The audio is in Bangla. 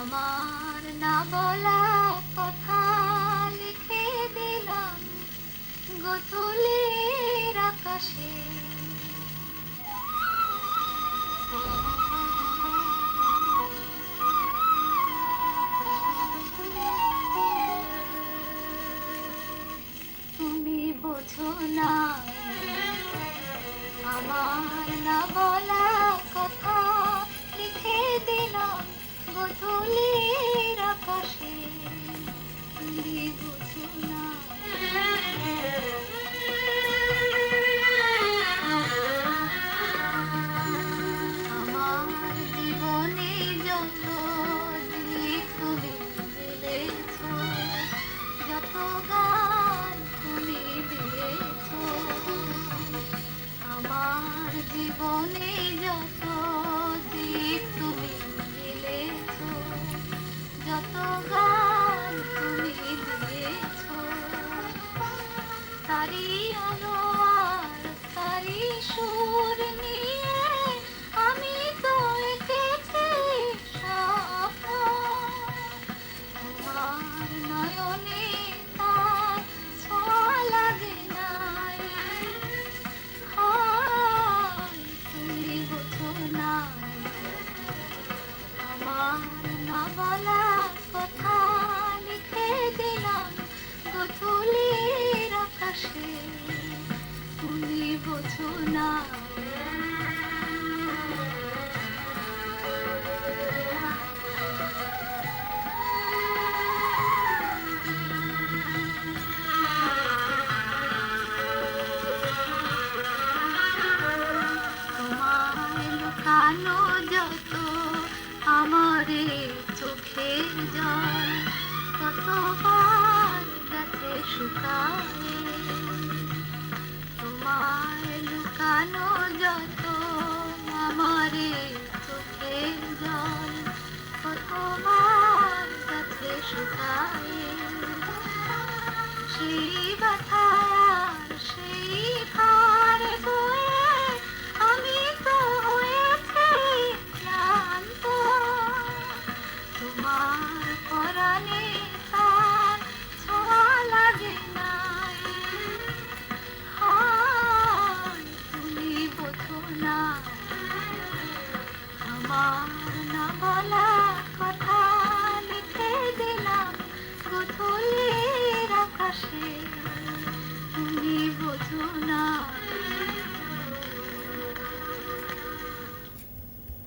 আমার না বলা কথা লিখে দিলাম গোধূলির আকাশে। তুমি বোঝো না আমার না বলা কথা লিখে দিলাম গোধূলির আকাশে। তুমি বোঝো না আমার জীবনে যত দিক তুমি দিয়েছো, যত গান তুমি দিয়েছো, আমার জীবনে যত দিক তুমি দিয়েছো, যত গান তুমি দিয়েছো, তারি আলো আর তারি সুর নিয়ে আমি তো এঁকেছি স্বপ্ন। তোমার নয়নে তার ছোঁয়া লাগে নাই, হায় তুমি বোঝো না আমার না বলা কথা লিখে দিলাম গোধূলির আকাশে। তুমি বোঝো না তোমায় লুকানো যত আমারে চোখের জল, কতবার গেছে শুকায়ে। তোমায় লুকানো যত আমারে চোখের জল, কতবার গেছে শুকায়ে। সেই ব্যথার সেই ভার বয়ে আমি তো হয়েছি ক্লান্ত। তোমার পরাণে তার ছোঁয়া লাগে নাই, হায় তুমি বোঝো না আমার না বলা কথা লিখে দিলাম গোধূলির আকাশে। তুমি বোঝো না।